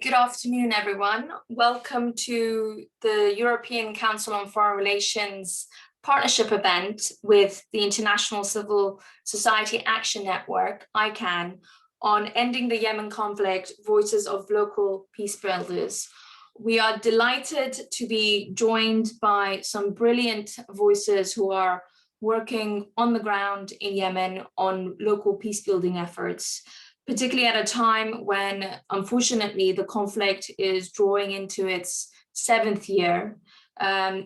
good afternoon, everyone. Welcome to the European Council on Foreign Relations partnership event with the International Civil Society Action Network, ICANN, on ending the Yemen conflict, voices of local peace builders. We are delighted to be joined by some brilliant voices who are working on the ground in Yemen on local peace building efforts, particularly at a time when, unfortunately, the conflict is drawing into its 7th year.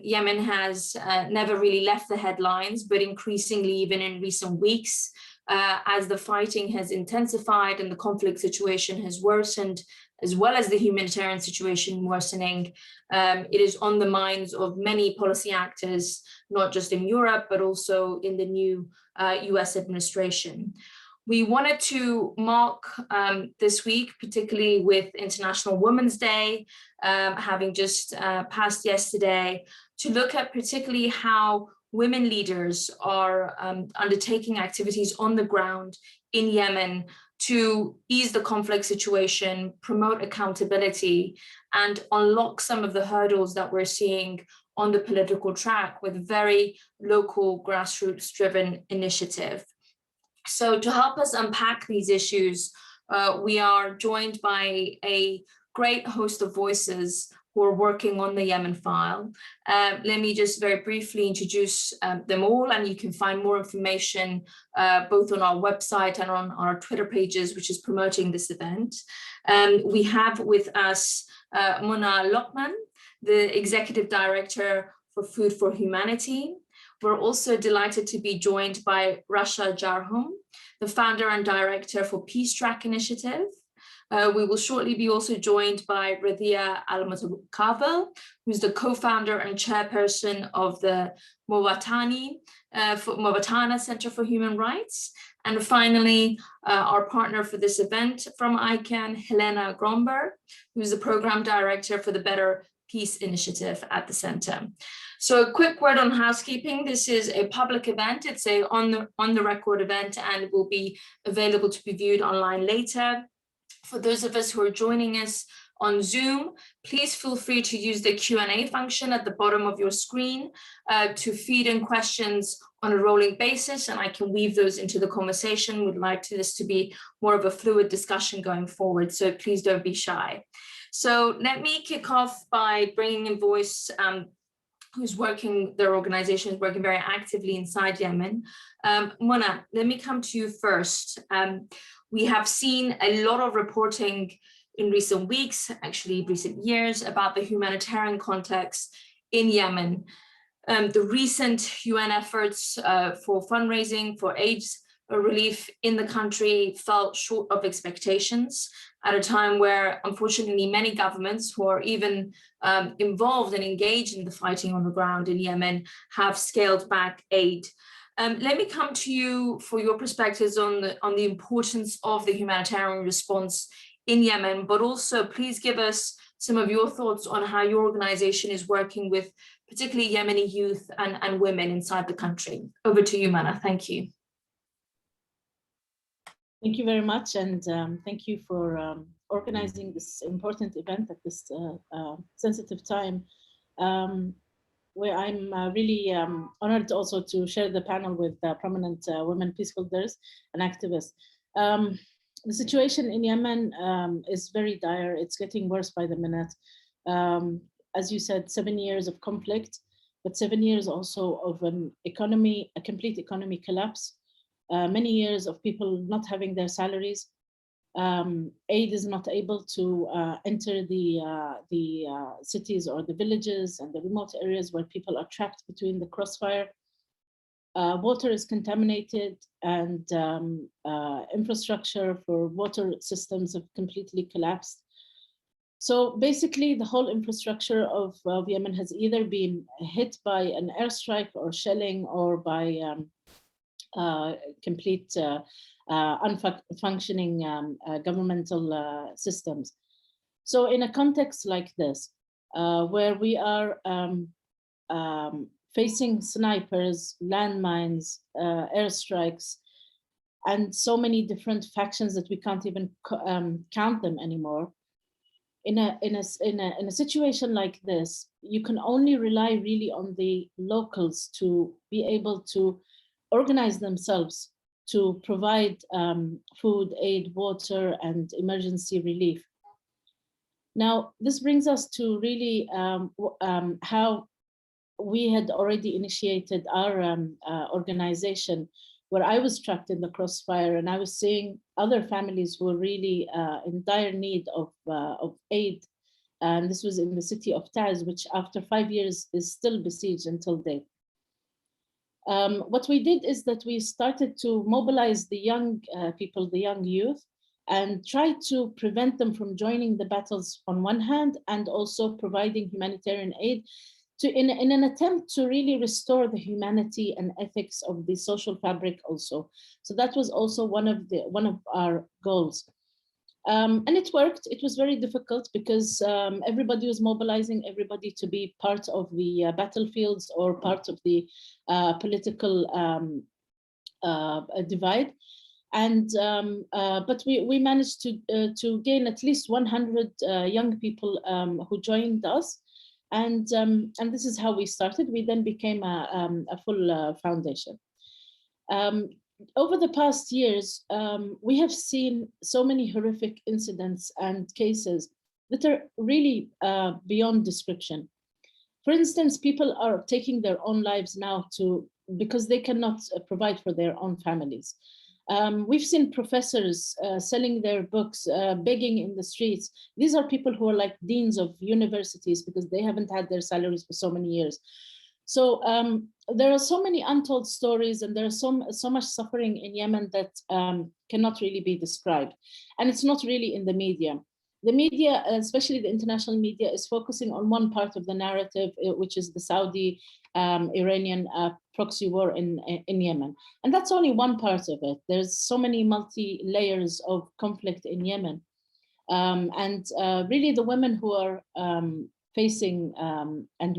Yemen has never really left the headlines, but increasingly, even in recent weeks, as the fighting has intensified and the conflict situation has worsened, as well as the humanitarian situation worsening, it is on the minds of many policy actors, not just in Europe, but also in the new US administration. We wanted to mark this week, particularly with International Women's Day, having just passed yesterday, to look at particularly how women leaders are undertaking activities on the ground in Yemen to ease the conflict situation, promote accountability, and unlock some of the hurdles that we're seeing on the political track with very local grassroots-driven initiative. So to help us unpack these issues, we are joined by a great host of voices who are working on the Yemen file. Let me just very briefly introduce them all, and you can find more information both on our website and on our Twitter pages, which is promoting this event. We have with us Mona Lokman, the Executive Director for Food for Humanity. We're also delighted to be joined by Rasha Jarhum, the founder and director for Peace Track Initiative. We will shortly be also joined by Radhya Al-Mutawakel, who's the co-founder and chairperson of the Mwatana Center for Human Rights. And finally, our partner for this event from ICANN, Helena Gromberg, who's the program director for the Better Peace Initiative at the center. So a quick word on housekeeping. This is a public event. It's a on the record event and will be available to be viewed online later. For those of us who are joining us on Zoom, please feel free to use the Q&A function at the bottom of your screen to feed in questions on a rolling basis, and I can weave those into the conversation. We'd like this to be more of a fluid discussion going forward, so please don't be shy. So let me kick off by bringing in voice their organization is working very actively inside Yemen. Mona, let me come to you first. We have seen a lot of reporting in recent weeks, actually recent years, about the humanitarian context in Yemen. The recent UN efforts for fundraising for AIDS relief in the country fell short of expectations at a time where, unfortunately, many governments who are even involved and engaged in the fighting on the ground in Yemen have scaled back aid. Let me come to you for your perspectives on the importance of the humanitarian response in Yemen, but also please give us some of your thoughts on how your organization is working with particularly Yemeni youth and women inside the country. Over to you, Mana. Thank you. Thank you very much, and thank you for organizing this important event at this sensitive time, where I'm really honored also to share the panel with prominent women peace builders and activists. The situation in Yemen is very dire. It's getting worse by the minute. As you said, 7 years of conflict, but 7 years also of an economy, a complete economy collapse. Many years of people not having their salaries. Aid is not able to enter the cities or the villages and the remote areas where people are trapped between the crossfire. Water is contaminated, and infrastructure for water systems have completely collapsed. So basically, the whole infrastructure of Yemen has either been hit by an airstrike or shelling, or by complete unfunctioning governmental systems. So in a context like this, where we are facing snipers, landmines, airstrikes, and so many different factions that we can't even count them anymore, in a situation like this, you can only rely really on the locals to be able to organize themselves to provide food, aid, water, and emergency relief. Now, this brings us to really how we had already initiated our organization, where I was trapped in the crossfire, and I was seeing other families who were really in dire need of aid. And this was in the city of Taz, which after 5 years is still besieged until date. What we did is that we started to mobilize the young people, the young youth, and try to prevent them from joining the battles on one hand, and also providing humanitarian aid in an attempt to really restore the humanity and ethics of the social fabric also. So that was also one of our goals. And it worked. It was very difficult because everybody was mobilizing everybody to be part of the battlefields or part of the political divide. And but we managed to gain at least 100 young people who joined us. And this is how we started. We then became a full foundation. Over the past years, we have seen so many horrific incidents and cases that are really beyond description. For instance, people are taking their own lives now because they cannot provide for their own families. We've seen professors selling their books, begging in the streets. These are people who are like deans of universities because they haven't had their salaries for so many years. So there are so many untold stories, and there's so much suffering in Yemen that cannot really be described. And it's not really in the media. The media, especially the international media, is focusing on one part of the narrative, which is the Saudi Iranian proxy war in Yemen. And that's only one part of it. There's so many multi-layers of conflict in Yemen. And really the women who are facing and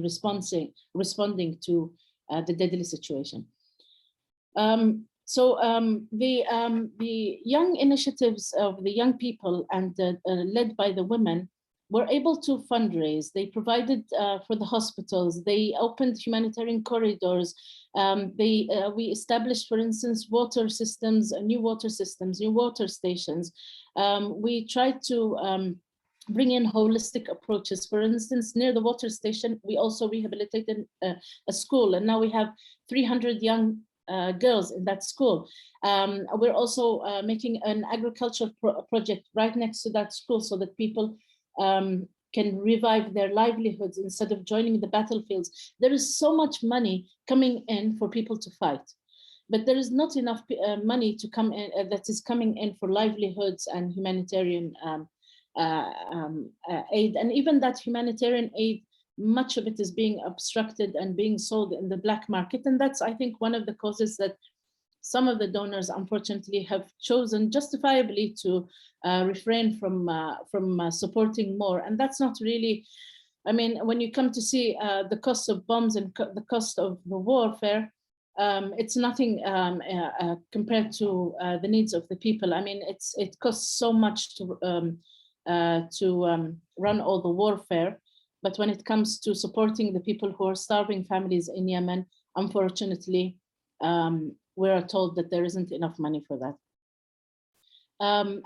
responding to the deadly situation. So the young initiatives of the young people and led by the women were able to fundraise. They provided for the hospitals. They opened humanitarian corridors. We established, for instance, water systems, new water systems, new water stations. We tried to bring in holistic approaches. For instance, near the water station, we also rehabilitated a school, and now we have 300 young girls in that school. We're also making an agricultural project right next to that school so that people can revive their livelihoods instead of joining the battlefields. There is so much money coming in for people to fight, but there is not enough money to come in that is coming in for livelihoods and humanitarian aid. And even that humanitarian aid, much of it is being obstructed and being sold in the black market. And that's, I think, one of the causes that some of the donors, unfortunately, have chosen justifiably to refrain from supporting more. And that's not really, I mean, when you come to see the cost of bombs and the cost of the warfare, it's nothing compared to the needs of the people. I mean, it costs so much to run all the warfare. But when it comes to supporting the people who are starving families in Yemen, unfortunately, we are told that there isn't enough money for that.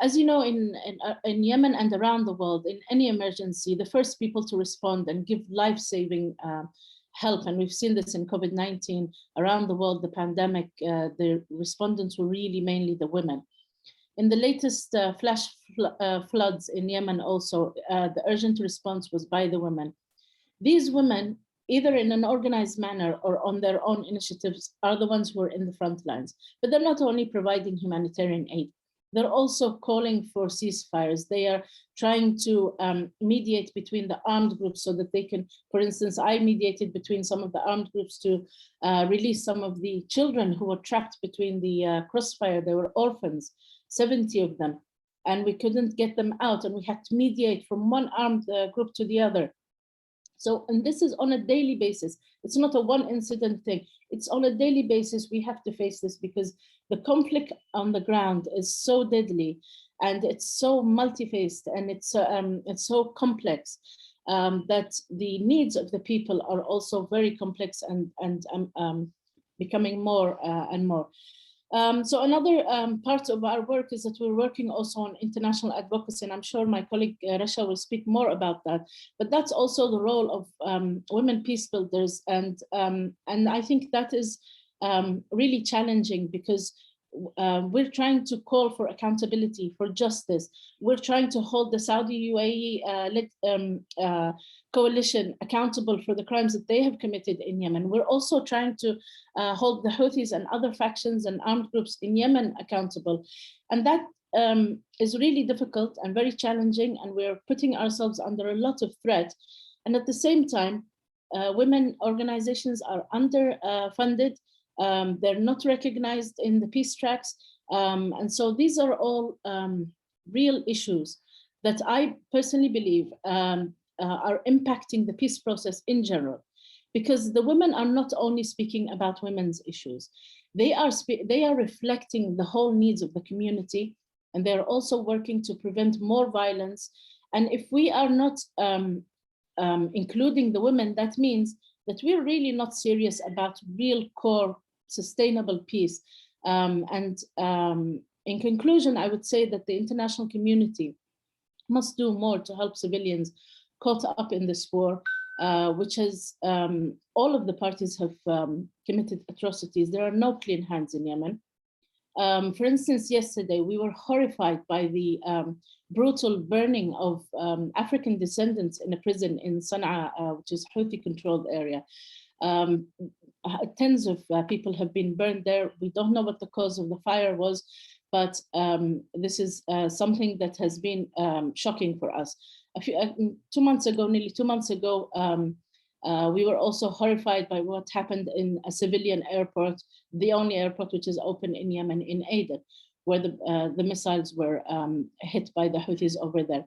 As you know, in Yemen and around the world, in any emergency, the first people to respond and give life-saving help, and we've seen this in COVID-19 around the world, the pandemic, the respondents were really mainly the women. In the latest flash floods in Yemen also, the urgent response was by the women. These women, either in an organized manner or on their own initiatives, are the ones who are in the front lines. But they're not only providing humanitarian aid, they're also calling for ceasefires. They are trying to mediate between the armed groups so that they can, for instance, I mediated between some of the armed groups to release some of the children who were trapped between the crossfire. They were orphans, 70 of them, and we couldn't get them out, and we had to mediate from one armed group to the other. So, and this is on a daily basis. It's not a one incident thing. It's on a daily basis. We have to face this because the conflict on the ground is so deadly. and it's so multi-faced, and it's so complex that the needs of the people are also very complex and becoming more and more. So another part of our work is that we're working also on international advocacy, and I'm sure my colleague Rasha will speak more about that. But that's also the role of women peace builders, and I think that is really challenging, because we're trying to call for accountability, for justice. We're trying to hold the Saudi UAE coalition accountable for the crimes that they have committed in Yemen. We're also trying to hold the Houthis and other factions and armed groups in Yemen accountable. And that is really difficult and very challenging, and we're putting ourselves under a lot of threat. And at the same time, women organizations are underfunded. They're not recognized in the peace tracks. And so these are all real issues that I personally believe are impacting the peace process in general, because the women are not only speaking about women's issues, they are reflecting the whole needs of the community, and they're also working to prevent more violence. And if we are not including the women, that means that we're really not serious about real core sustainable peace. In conclusion, I would say that the international community must do more to help civilians caught up in this war, which has, all of the parties have committed atrocities. There are no clean hands in Yemen. For instance, yesterday, we were horrified by the brutal burning of African descendants in a prison in Sana'a, which is Houthi-controlled area. Tens of people have been burned there. We don't know what the cause of the fire was, but this is something that has been shocking for us. 2 months ago, nearly 2 months ago, we were also horrified by what happened in a civilian airport, the only airport which is open in Yemen, in Aden, where the missiles were hit by the Houthis over there.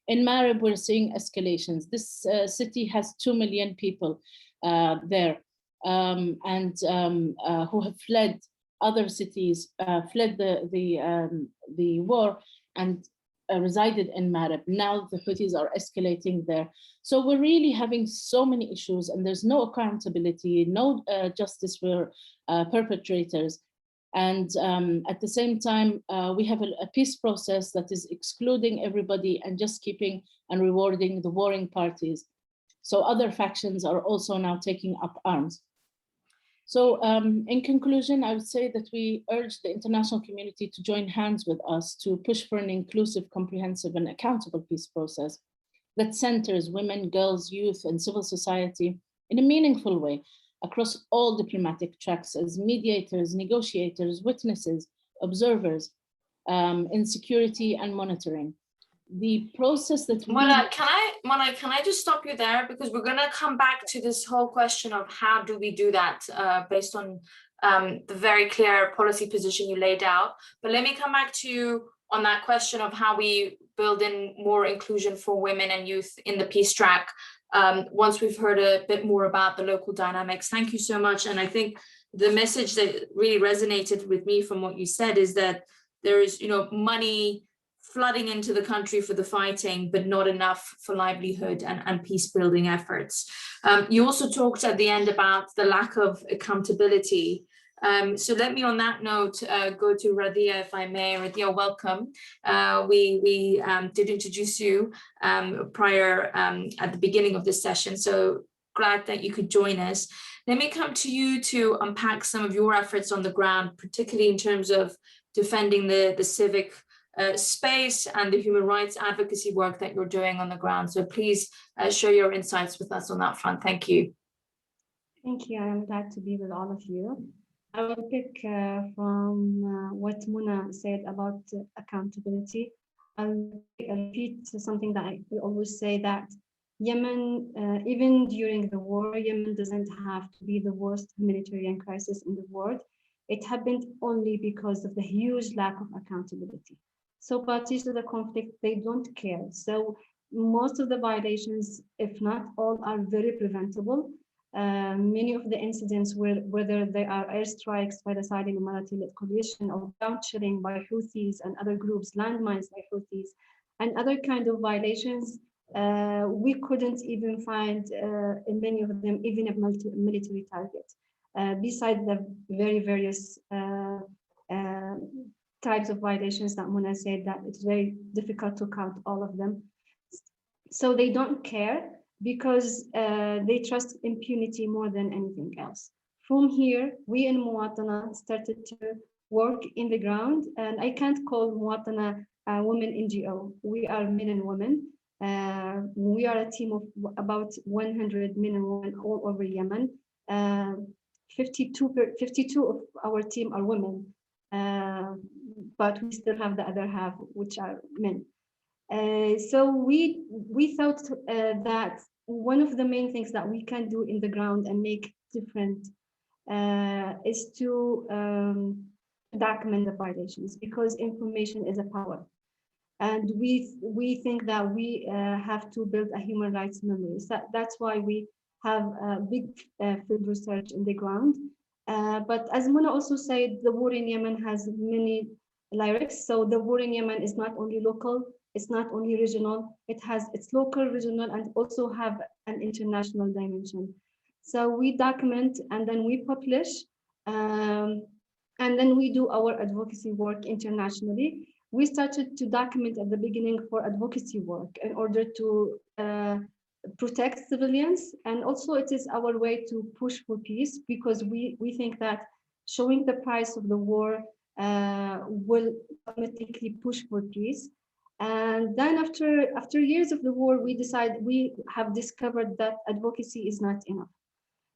In Marib, we're seeing escalations. This city has 2 million people there, and who have fled other cities, fled the war, and resided in Marib. Now the Houthis are escalating there. So we're really having so many issues, and there's no accountability, no justice for perpetrators. And at the same time, we have a peace process that is excluding everybody and just keeping and rewarding the warring parties. So other factions are also now taking up arms. So in conclusion, I would say that we urge the international community to join hands with us to push for an inclusive, comprehensive, and accountable peace process that centers women, girls, youth, and civil society in a meaningful way across all diplomatic tracks as mediators, negotiators, witnesses, observers, in security and monitoring. The process that we— Mona, can I just stop you there, because we're going to come back to this whole question of how do we do that based on the very clear policy position you laid out. But let me come back to you on that question of how we build in more inclusion for women and youth in the peace track once we've heard a bit more about the local dynamics. Thank you so much. And I think the message that really resonated with me from what you said is that there is, money flooding into the country for the fighting, but not enough for livelihood and peace building efforts. You also talked at the end about the lack of accountability. So let me, on that note, go to Radhya, if I may. Radhya, welcome. We did introduce you prior at the beginning of this session, so glad that you could join us. Let me come to you to unpack some of your efforts on the ground, particularly in terms of defending the civic space and the human rights advocacy work that you're doing on the ground. So please share your insights with us on that front. Thank you. Thank you. I'm glad to be with all of you. I will pick from what Mona said about accountability. I'll repeat something that I always say, that Yemen, even during the war, Yemen doesn't have to be the worst humanitarian crisis in the world. It happened only because of the huge lack of accountability. So parties to the conflict, they don't care. So most of the violations, if not all, are very preventable. Many of the incidents, whether they are airstrikes by the Saudi military coalition or ground shelling by Houthis and other groups, landmines by Houthis, and other kind of violations, we couldn't even find in many of them even a military target. Besides the very various types of violations that Muna said, that it's very difficult to count all of them. So they don't care because they trust impunity more than anything else. From here, we in Mwatana started to work in the ground, and I can't call Mwatana a women NGO. We are men and women. We are a team of about 100 men and women all over Yemen. 52 of our team are women, but we still have the other half, which are men. So we thought that one of the main things that we can do in the ground and make different is to document the violations, because information is a power. And we think that we have to build a human rights memory. So that's why we have a big field research in the ground. But as Muna also said, the war in Yemen has many lyrics. So the war in Yemen is not only local, it's not only regional, it's local, regional, and also have an international dimension. So we document and then we publish, and then we do our advocacy work internationally. We started to document at the beginning for advocacy work in order to protect civilians, and also it is our way to push for peace, because we think that showing the price of the war will automatically push for peace. And then after years of the war, we have discovered that advocacy is not enough.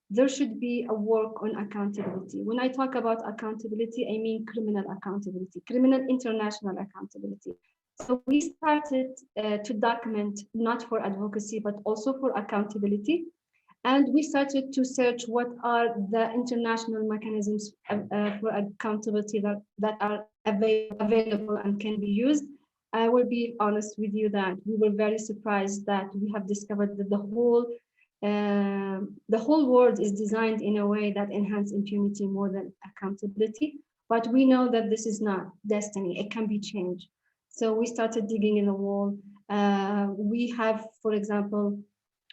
There should be a work on accountability. When I talk about accountability, I mean criminal accountability, criminal international accountability. So we started to document not for advocacy, but also for accountability. And we started to search what are the international mechanisms for accountability that are available and can be used. I will be honest with you that we were very surprised that we have discovered that the whole world is designed in a way that enhances impunity more than accountability. But we know that this is not destiny, it can be changed. So we started digging in the wall. We have, for example,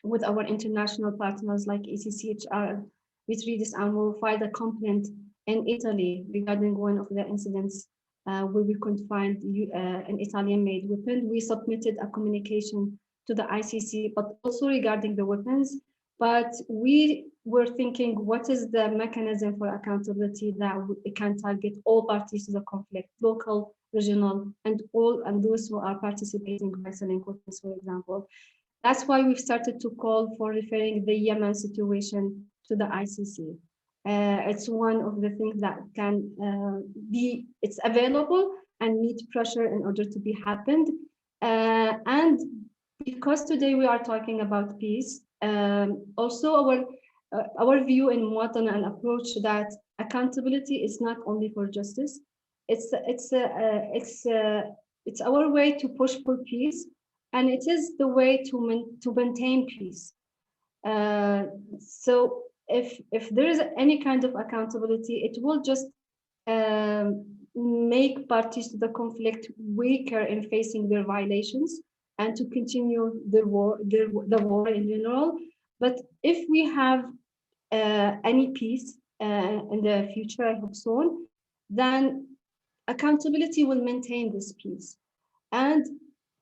with our international partners like ECCHR, with Redis Ammo, filed a complaint in Italy regarding one of the incidents where we could find an Italian-made weapon. We submitted a communication to the ICC, but also regarding the weapons. But we were thinking, what is the mechanism for accountability that it can target all parties to the conflict, local, regional, and those who are participating by selling weapons, for example. That's why we've started to call for referring the Yemen situation to the ICC. It's one of the things that can it's available and need pressure in order to be happened. And because today we are talking about peace, also our view in Mwatana and approach that accountability is not only for justice, it's our way to push for peace, and it is the way to maintain peace. So if there is any kind of accountability, it will just make parties to the conflict weaker in facing their violations and to continue the war in general. But if we have any peace in the future, I hope so, then accountability will maintain this peace. And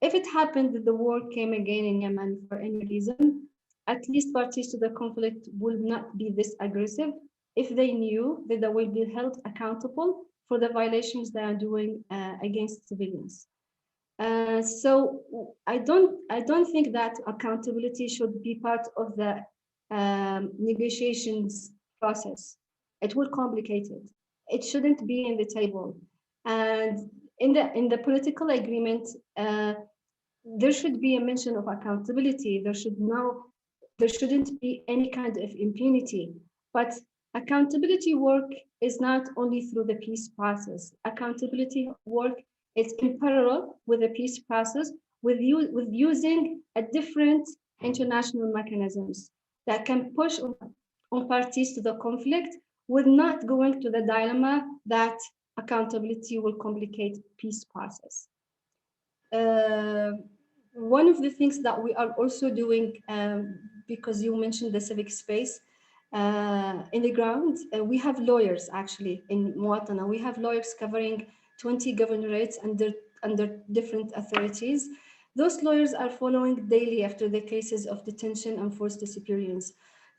if it happened that the war came again in Yemen for any reason, at least parties to the conflict will not be this aggressive if they knew that they will be held accountable for the violations they are doing against civilians. So I don't think that accountability should be part of the negotiations process. It will complicate it. It shouldn't be in the table. And in the political agreement, there should be a mention of accountability. There shouldn't be any kind of impunity. But accountability work is not only through the peace process. Accountability work is in parallel with the peace process, with using a different international mechanisms that can push on parties to the conflict with not going to the dilemma that accountability will complicate peace process. One of the things that we are also doing, because you mentioned the civic space, in the ground, we have lawyers actually in Mwatana. We have lawyers covering 20 governorates under different authorities. Those lawyers are following daily after the cases of detention and forced disappearance.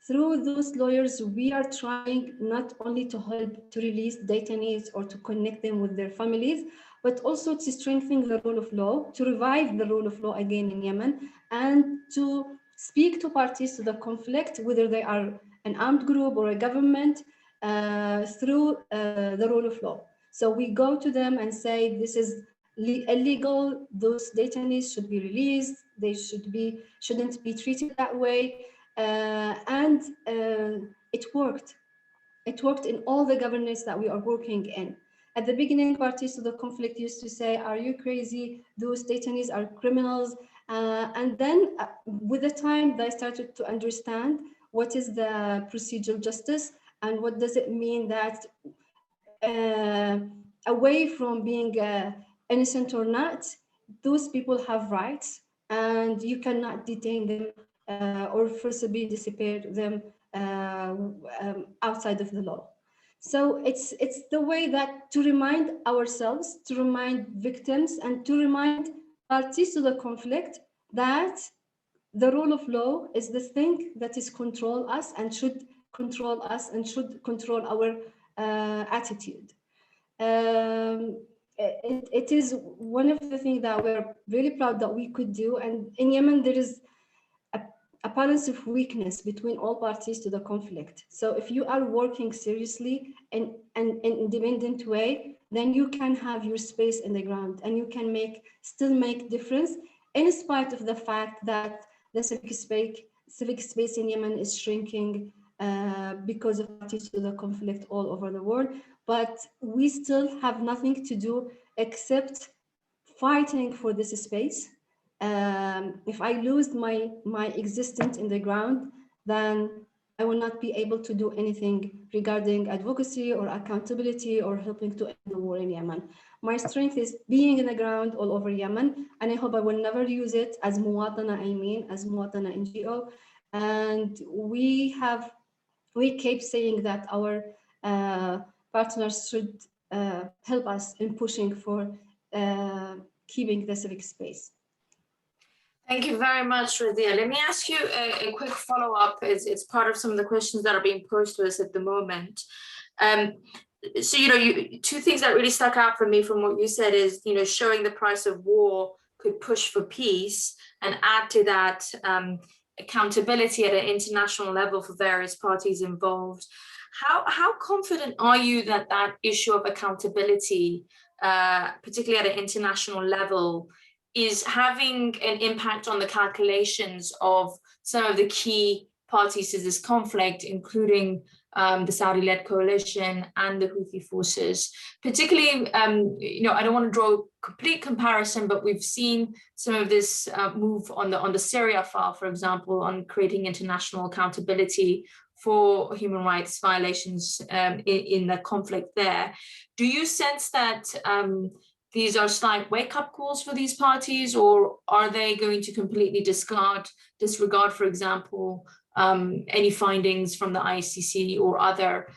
Through those lawyers, we are trying not only to help to release detainees or to connect them with their families, but also to strengthen the rule of law, to revive the rule of law again in Yemen, and to speak to parties to the conflict, whether they are an armed group or a government, through the rule of law. So we go to them and say, this is illegal, those detainees should be released, they shouldn't be treated that way. And it worked. It worked in all the governorates that we are working in. At the beginning, parties to the conflict used to say, are you crazy? Those detainees are criminals. And then with the time, they started to understand what is the procedural justice and what does it mean that away from being innocent or not, those people have rights and you cannot detain them or forcibly disappear them outside of the law. So it's the way that to remind ourselves, to remind victims, and to remind parties to the conflict that the rule of law is the thing that is control us and should control us and should control our attitude. It is one of the things that we're really proud that we could do. And in Yemen, there is a balance of weakness between all parties to the conflict. So if you are working seriously in an independent way, then you can have your space in the ground and you can still make difference in spite of the fact that the civic space in Yemen is shrinking because of parties to the conflict all over the world. But we still have nothing to do except fighting for this space. If I lose my existence in the ground, then I will not be able to do anything regarding advocacy or accountability or helping to end the war in Yemen. My strength is being in the ground all over Yemen, and I hope I will never use it as Mwatana, as Mwatana NGO. And we keep saying that our partners should help us in pushing for keeping the civic space. Thank you very much, Radhya. Let me ask you a quick follow-up. It's part of some of the questions that are being posed to us at the moment. So, two things that really stuck out for me from what you said is, showing the price of war could push for peace, and add to that accountability at an international level for various parties involved. How confident are you that that issue of accountability, particularly at an international level, is having an impact on the calculations of some of the key parties to this conflict, including the Saudi-led coalition and the Houthi forces? Particularly, I don't want to draw a complete comparison, but we've seen some of this move on the Syria file, for example, on creating international accountability for human rights violations in the conflict there. Do you sense that these are slight wake-up calls for these parties, or are they going to completely disregard, for example, any findings from the ICC or other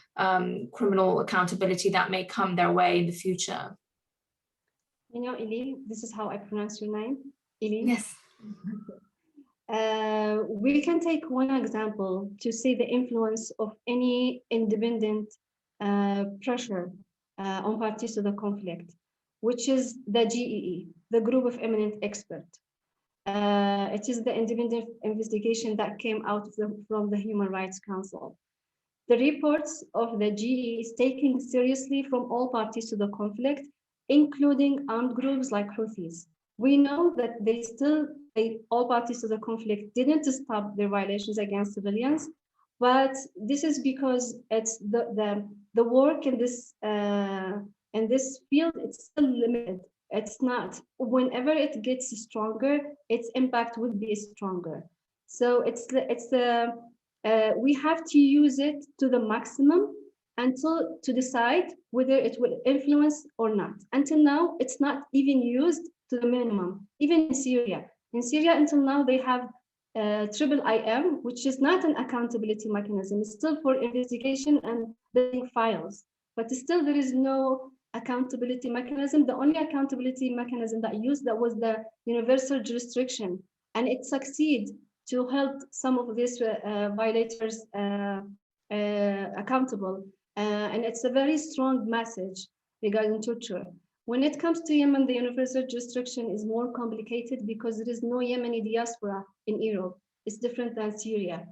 criminal accountability that may come their way in the future? Ili, this is how I pronounce your name, Ili? Yes. We can take one example to see the influence of any independent pressure on parties to the conflict, which is the GEE, the Group of Eminent Experts. It is the independent investigation that came out from the Human Rights Council. The reports of the GEE is taken seriously from all parties to the conflict, including armed groups like Houthis. We know that all parties to the conflict didn't stop their violations against civilians, but this is because it's the work in this field, it's still limited. It's not. Whenever it gets stronger, its impact will be stronger. So it's We have to use it to the maximum until to decide whether it will influence or not. Until now, it's not even used to the minimum, even in Syria. In Syria, until now, they have triple IM, which is not an accountability mechanism. It's still for investigation and building files, but still there is no accountability mechanism. The only accountability mechanism that used that was the universal jurisdiction, and it succeeds to hold some of these violators accountable. And it's a very strong message regarding torture. When it comes to Yemen, the universal jurisdiction is more complicated because there is no Yemeni diaspora in Europe. It's different than Syria.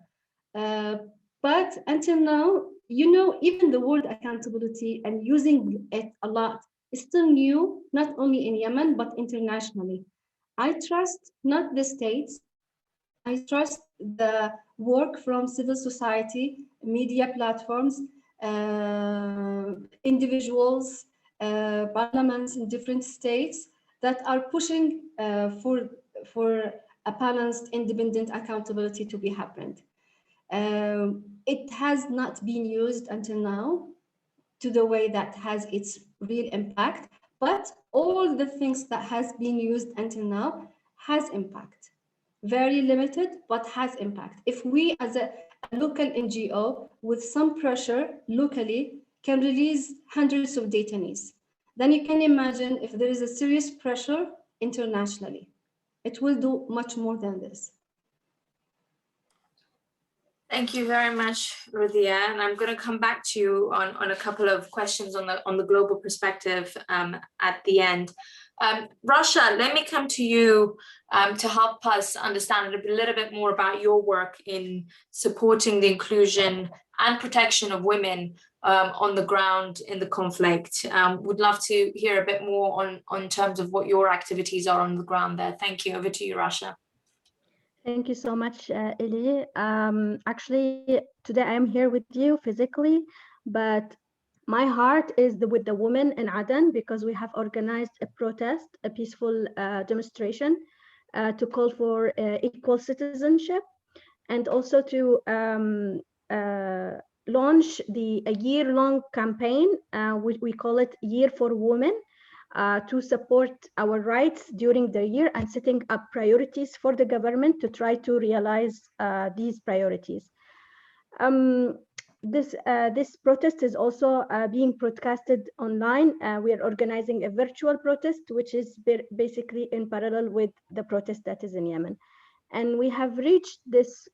But until now, you know, even the word accountability and using it a lot is still new, not only in Yemen, but internationally. I trust not the states, I trust the work from civil society, media platforms, individuals, parliaments in different states that are pushing for a balanced, independent accountability to be happened. It has not been used until now to the way that has its real impact, but all the things that has been used until now has impact. Very limited, but has impact. If we as a local NGO with some pressure locally can release hundreds of detainees, then you can imagine if there is a serious pressure internationally, it will do much more than this. Thank you very much, Radhya. And I'm going to come back to you on a couple of questions on the global perspective at the end. Rasha, let me come to you to help us understand a little bit more about your work in supporting the inclusion and protection of women on the ground in the conflict. Would love to hear a bit more on terms of what your activities are on the ground there. Thank you. Over to you, Rasha. Thank you so much, Eli. Actually, today I am here with you physically, but my heart is with the women in Aden because we have organized a protest, a peaceful demonstration to call for equal citizenship, and also to launch a year-long campaign, which we call it Year for Women, to support our rights during the year and setting up priorities for the government to try to realize these priorities. This protest is also being broadcasted online. We are organizing a virtual protest, which is basically in parallel with the protest that is in Yemen. And we have reached this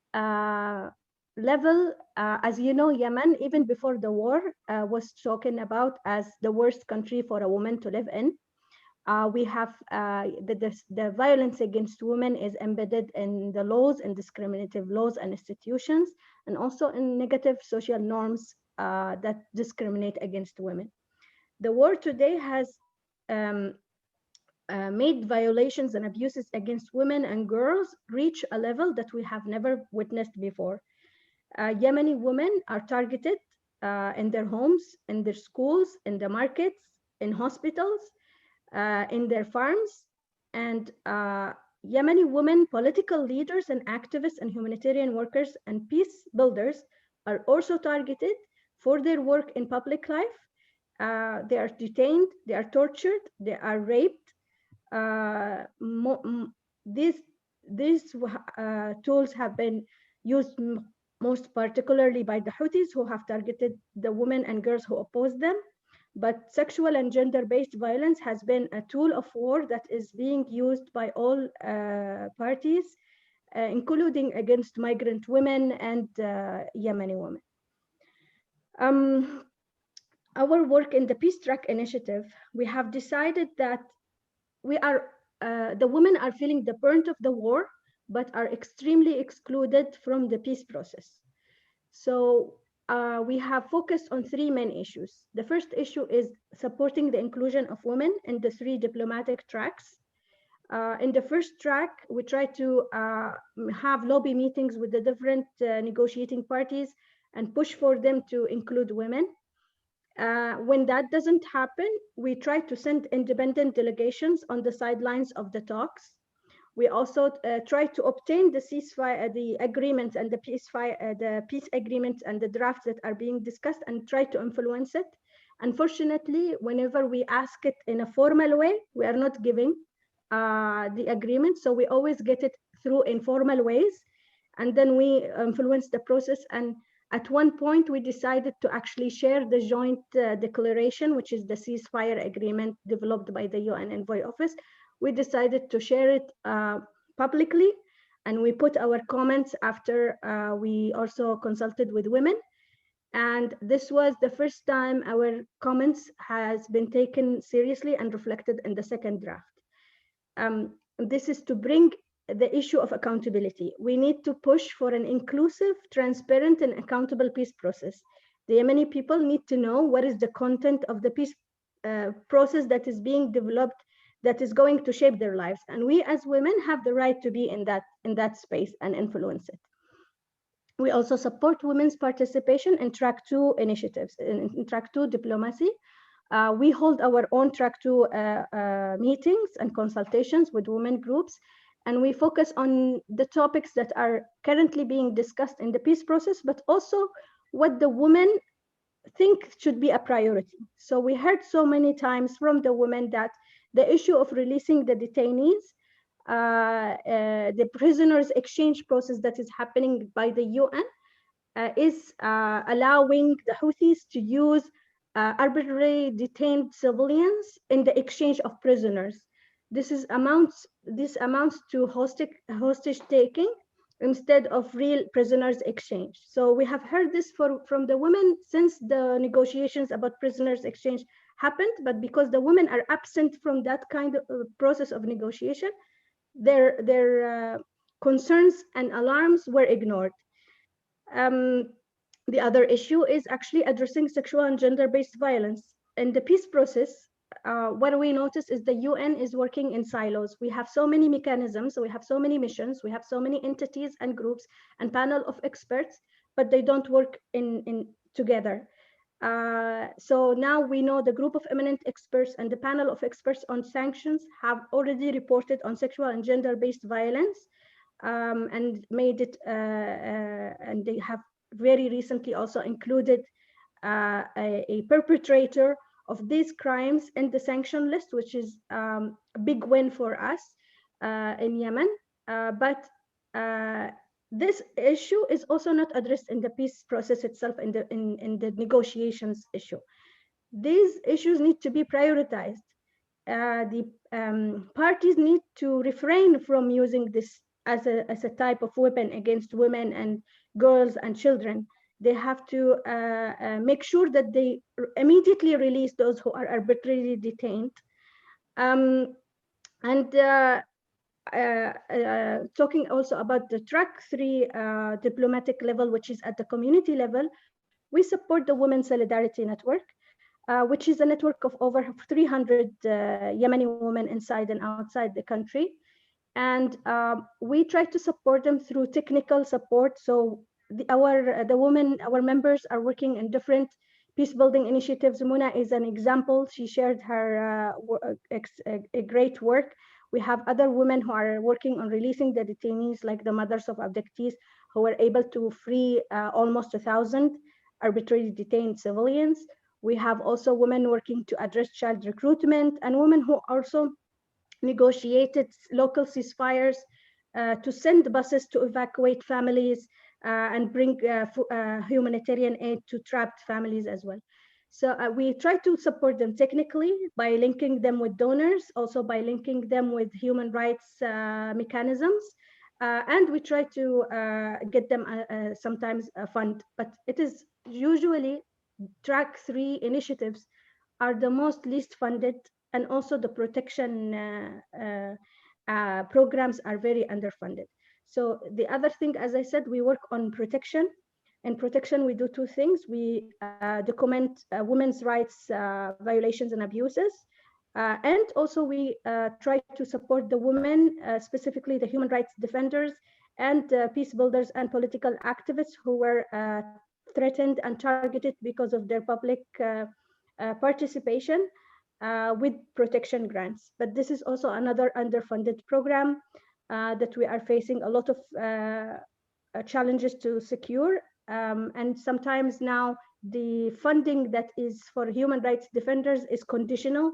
level, as you know, Yemen, even before the war, was spoken about as the worst country for a woman to live in. We have the violence against women is embedded in the laws and discriminative laws and institutions, and also in negative social norms that discriminate against women. The war today has made violations and abuses against women and girls reach a level that we have never witnessed before. Yemeni women are targeted in their homes, in their schools, in the markets, in hospitals, in their farms, and Yemeni women, political leaders and activists and humanitarian workers and peace builders are also targeted for their work in public life. They are detained, they are tortured, they are raped. These tools have been used most particularly by the Houthis, who have targeted the women and girls who oppose them. But sexual and gender-based violence has been a tool of war that is being used by all parties, including against migrant women and Yemeni women. Our work in the Peace Track Initiative, we have decided that the women are feeling the brunt of the war, but are extremely excluded from the peace process. So we have focused on three main issues. The first issue is supporting the inclusion of women in the three diplomatic tracks. In the first track, we try to have lobby meetings with the different negotiating parties and push for them to include women. When that doesn't happen, we try to send independent delegations on the sidelines of the talks. We also try to obtain the ceasefire, the agreements and the peace agreements and the drafts that are being discussed, and try to influence it. Unfortunately, whenever we ask it in a formal way, we are not giving the agreement. So we always get it through informal ways, and then we influence the process. And at one point, we decided to actually share the joint declaration, which is the ceasefire agreement developed by the UN Envoy Office. We decided to share it publicly, and we put our comments after we also consulted with women. And this was the first time our comments has been taken seriously and reflected in the second draft. This is to bring the issue of accountability. We need to push for an inclusive, transparent, and accountable peace process. The Yemeni people need to know what is the content of the peace process that is being developed, that is going to shape their lives. And we as women have the right to be in that space and influence it. We also support women's participation in Track 2 initiatives, in Track 2 diplomacy. We hold our own Track 2 meetings and consultations with women groups, and we focus on the topics that are currently being discussed in the peace process, but also what the women think should be a priority. So we heard so many times from the women that the issue of releasing the detainees, the prisoners exchange process that is happening by the UN is allowing the Houthis to use arbitrarily detained civilians in the exchange of prisoners. This amounts to hostage taking instead of real prisoners exchange. So we have heard this from the women since the negotiations about prisoners exchange happened, but because the women are absent from that kind of process of negotiation, their concerns and alarms were ignored. The other issue is actually addressing sexual and gender-based violence. In the peace process, what we notice is the UN is working in silos. We have so many mechanisms, so we have so many missions, we have so many entities and groups and panel of experts, but they don't work in together. So now we know the group of eminent experts and the panel of experts on sanctions have already reported on sexual and gender-based violence, and made it, and they have very recently also included a perpetrator of these crimes in the sanction list, which is a big win for us in Yemen. But this issue is also not addressed in the peace process itself, in the negotiations issue. These issues need to be prioritized. The parties need to refrain from using this as a type of weapon against women and girls and children. They have to make sure that they immediately release those who are arbitrarily detained. Talking also about the Track 3 diplomatic level, which is at the community level, we support the Women Solidarity Network, which is a network of over 300 Yemeni women inside and outside the country. And we try to support them through technical support. So our members are working in different peace building initiatives. Muna is an example. She shared her a great work. We have other women who are working on releasing the detainees, like the mothers of abductees, who were able to free almost 1,000 arbitrarily detained civilians. We have also women working to address child recruitment, and women who also negotiated local ceasefires to send buses to evacuate families and bring humanitarian aid to trapped families as well. So we try to support them technically by linking them with donors, also by linking them with human rights mechanisms, and we try to get them sometimes a fund, but it is usually Track 3 initiatives are the most least funded, and also the protection programs are very underfunded. So the other thing, as I said, we work on protection. In protection, we do two things. We document women's rights violations and abuses, and also we try to support the women, specifically the human rights defenders and peace builders and political activists who were threatened and targeted because of their public participation with protection grants. But this is also another underfunded program. that we are facing a lot of challenges to secure. And sometimes now the funding that is for human rights defenders is conditional.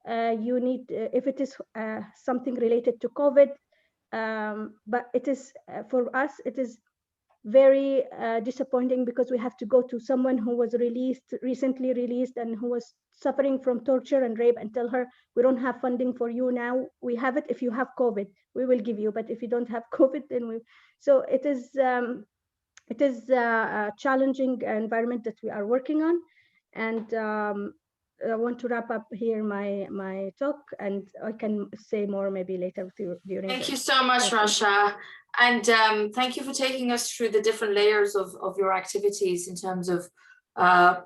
You need, if it is something related to COVID, but it is, for us, it is very disappointing because we have to go to someone who was recently released and who was suffering from torture and rape and tell her, we don't have funding for you now. We have it if you have COVID, we will give you, but if you don't have COVID, then we. So it is a challenging environment that we are working on. And I want to wrap up here my talk, and I can say more maybe later during. Thank you so much, Radhya. And thank you for taking us through the different layers of your activities in terms of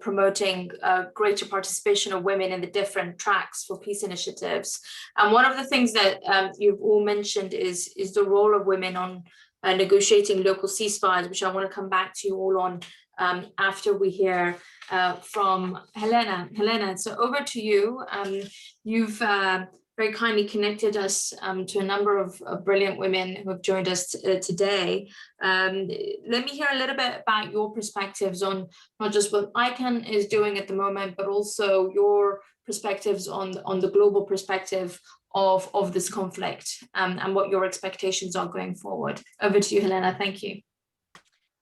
promoting greater participation of women in the different tracks for peace initiatives. And one of the things that you've all mentioned is the role of women on negotiating local ceasefires, which I want to come back to you all on after we hear from Helena. Helena, so over to you. You've very kindly connected us to a number of brilliant women who have joined us today. Let me hear a little bit about your perspectives on not just what ICANN is doing at the moment, but also your perspectives on the global perspective of this conflict and what your expectations are going forward. Over to you, Helena. Thank you.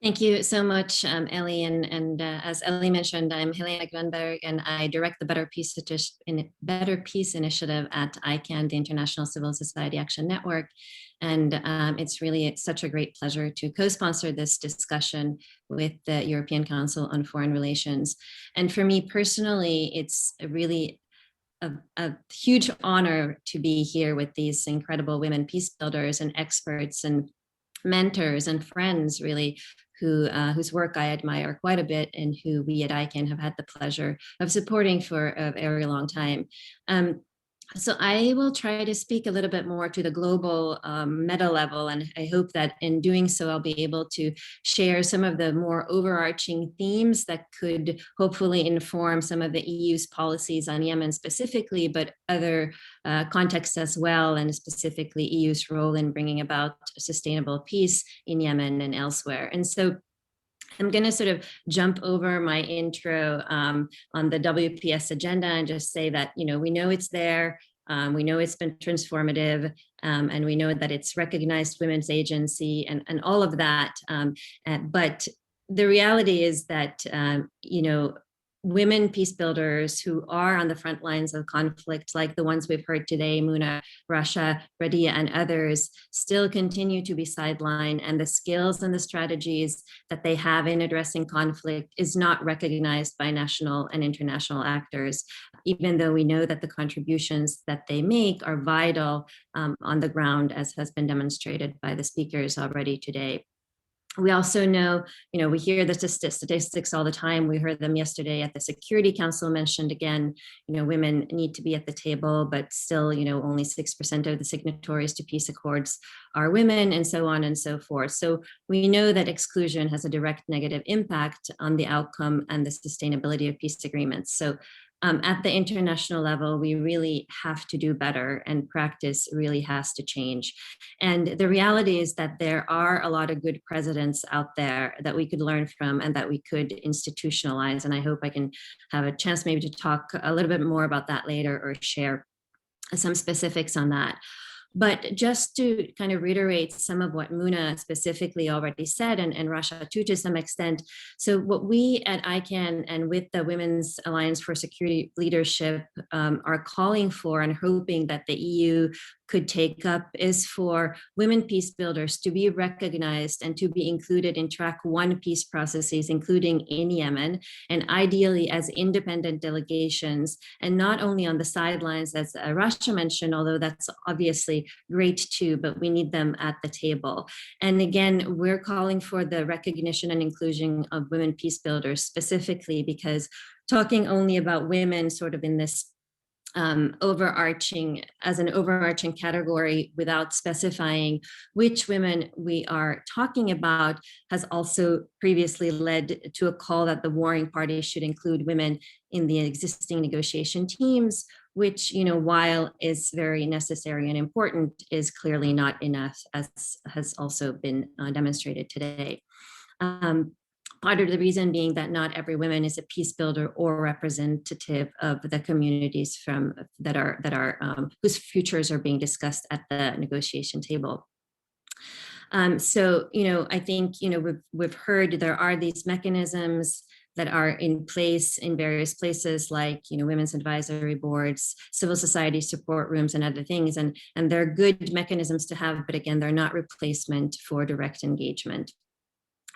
Thank you so much, Ellie. And as Ellie mentioned, I'm Helena Grenberg, and I direct the Better Peace Initiative at ICANN, the International Civil Society Action Network. And it's such a great pleasure to co-sponsor this discussion with the European Council on Foreign Relations. And for me personally, it's really a huge honor to be here with these incredible women peace builders and experts and mentors and friends, really, whose work I admire quite a bit and who we at ICANN have had the pleasure of supporting for a very long time. So I will try to speak a little bit more to the global meta level, and I hope that in doing so, I'll be able to share some of the more overarching themes that could hopefully inform some of the EU's policies on Yemen specifically, but other contexts as well, and specifically EU's role in bringing about sustainable peace in Yemen and elsewhere. And so I'm going to sort of jump over my intro on the WPS agenda and just say that, we know it's there. We know it's been transformative, and we know that it's recognized women's agency and all of that. But the reality is that, women peace builders who are on the front lines of conflict, like the ones we've heard today, Muna, Rasha, Radhya, and others, still continue to be sidelined, and the skills and the strategies that they have in addressing conflict is not recognized by national and international actors, even though we know that the contributions that they make are vital on the ground, as has been demonstrated by the speakers already today. We also know, we hear the statistics all the time. We heard them yesterday at the Security Council mentioned again, women need to be at the table, but still, only 6% of the signatories to peace accords are women, and so on and so forth. So we know that exclusion has a direct negative impact on the outcome and the sustainability of peace agreements. So at the international level, we really have to do better, and practice really has to change. And the reality is that there are a lot of good precedents out there that we could learn from and that we could institutionalize. And I hope I can have a chance maybe to talk a little bit more about that later or share some specifics on that. But just to kind of reiterate some of what Muna specifically already said, and Rasha too to some extent. So what we at ICANN and with the Women's Alliance for Security Leadership are calling for and hoping that the EU could take up is for women peace builders to be recognized and to be included in track 1 peace processes, including in Yemen, and ideally as independent delegations, and not only on the sidelines, as Rasha mentioned, although that's obviously great too, but we need them at the table. And again, we're calling for the recognition and inclusion of women peace builders specifically because talking only about women sort of in this overarching category without specifying which women we are talking about has also previously led to a call that the warring parties should include women in the existing negotiation teams which, while is very necessary and important, is clearly not enough, as has also been demonstrated today. Part of the reason being that not every woman is a peace builder or representative of the communities whose futures are being discussed at the negotiation table. So, I think, we've heard there are these mechanisms that are in place in various places, like, women's advisory boards, civil society support rooms, and other things. And they're good mechanisms to have, but again, they're not replacement for direct engagement.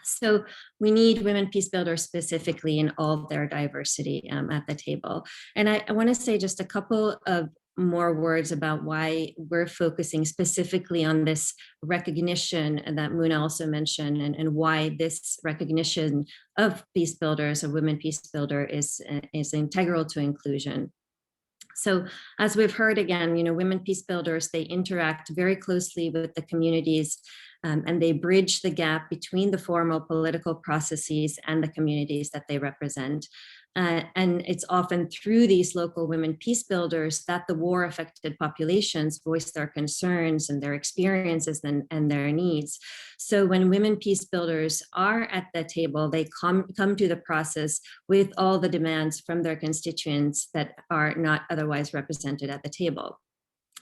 So we need women peace builders specifically in all their diversity at the table. And I want to say just a couple of more words about why we're focusing specifically on this recognition that Muna also mentioned, and why this recognition of peace builders, a women peace builder, is integral to inclusion. So as we've heard again, women peace builders, they interact very closely with the communities, and they bridge the gap between the formal political processes and the communities that they represent. And it's often through these local women peace builders that the war-affected populations voice their concerns and their experiences and their needs. So when women peace builders are at the table, they come to the process with all the demands from their constituents that are not otherwise represented at the table.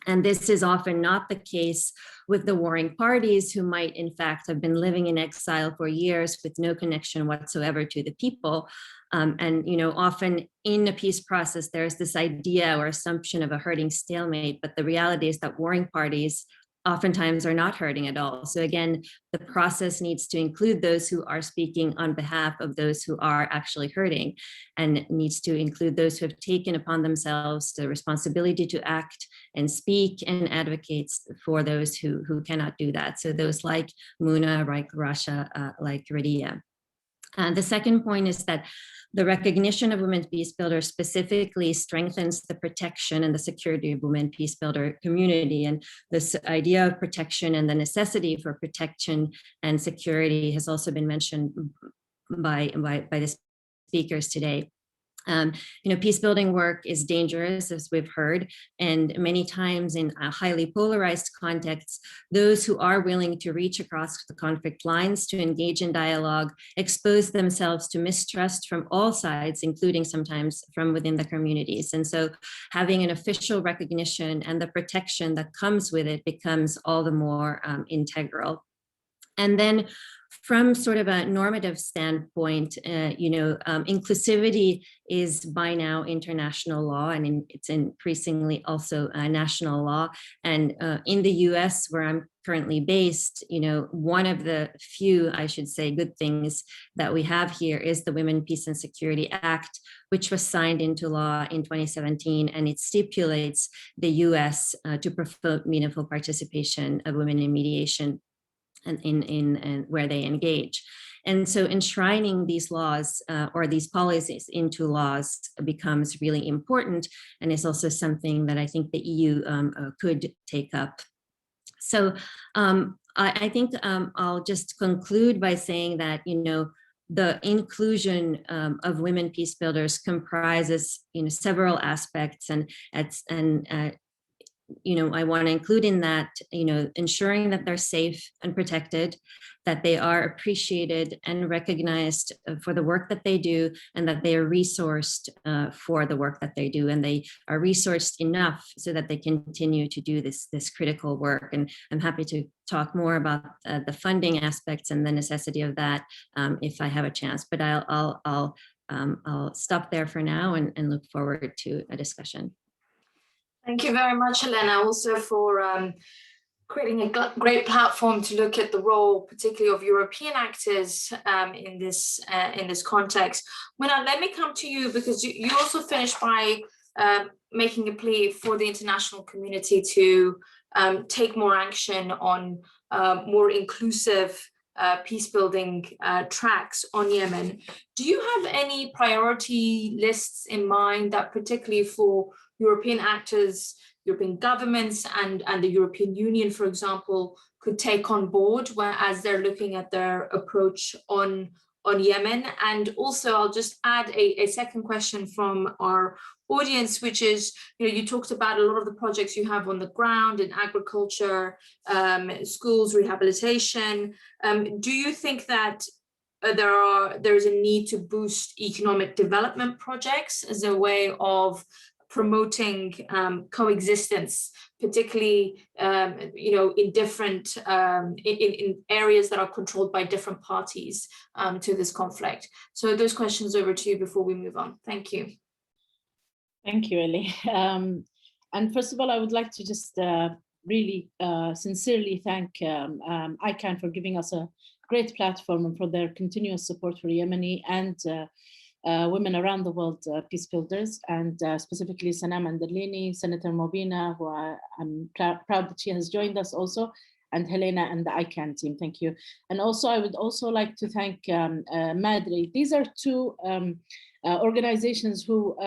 And this is often not the case with the warring parties, who might in fact have been living in exile for years with no connection whatsoever to the people. And often in a peace process, there's this idea or assumption of a herding stalemate, but the reality is that warring parties oftentimes are not herding at all. So again, the process needs to include those who are speaking on behalf of those who are actually herding, and needs to include those who have taken upon themselves the responsibility to act and speak and advocate for those who cannot do that. So those like Muna, like Rasha, like Radhya. The second point is that the recognition of women peace builders specifically strengthens the protection and the security of women peace builder community. And this idea of protection and the necessity for protection and security has also been mentioned by the speakers today. Peace building work is dangerous, as we've heard, and many times in a highly polarized contexts, those who are willing to reach across the conflict lines to engage in dialogue expose themselves to mistrust from all sides, including sometimes from within the communities. And so having an official recognition and the protection that comes with it becomes all the more integral. And then from sort of a normative standpoint, inclusivity is by now international law, and it's increasingly also national law. And in the US, where I'm currently based, one of the few, I should say, good things that we have here is the Women, Peace and Security Act, which was signed into law in 2017, and it stipulates the US to promote meaningful participation of women in mediation and in where they engage. And so enshrining these laws or these policies into laws becomes really important, and is also something that I think the EU could take up. So I think I'll just conclude by saying that, the inclusion of women peace builders comprises, several aspects, and I want to include in that, ensuring that they're safe and protected, that they are appreciated and recognized for the work that they do, and that they are resourced for the work that they do, and they are resourced enough so that they continue to do this critical work. And I'm happy to talk more about the funding aspects and the necessity of that if I have a chance. But I'll stop there for now and look forward to a discussion. Thank you very much, Helena, also for creating a great platform to look at the role, particularly of European actors in this context. Muna, let me come to you, because you also finished by making a plea for the international community to take more action on more inclusive peace-building tracks on Yemen. Do you have any priority lists in mind that particularly for European actors, European governments, and the European Union, for example, could take on board, whereas they're looking at their approach on Yemen. And also I'll just add a second question from our audience, which is, you talked about a lot of the projects you have on the ground in agriculture, schools, rehabilitation. Do you think that there is a need to boost economic development projects as a way of promoting coexistence, particularly in different in areas that are controlled by different parties to this conflict? So those questions over to you before we move on. Thank you. Thank you, Ellie. And first of all, I would like to just really sincerely thank ICANN for giving us a great platform and for their continuous support for Yemeni and women around the world, peace builders, and specifically Sanam Anderlini, Senator Mobina, who I'm proud that she has joined us also, and Helena and the ICANN team. Thank you. And also, I would also like to thank Madri. These are two organizations who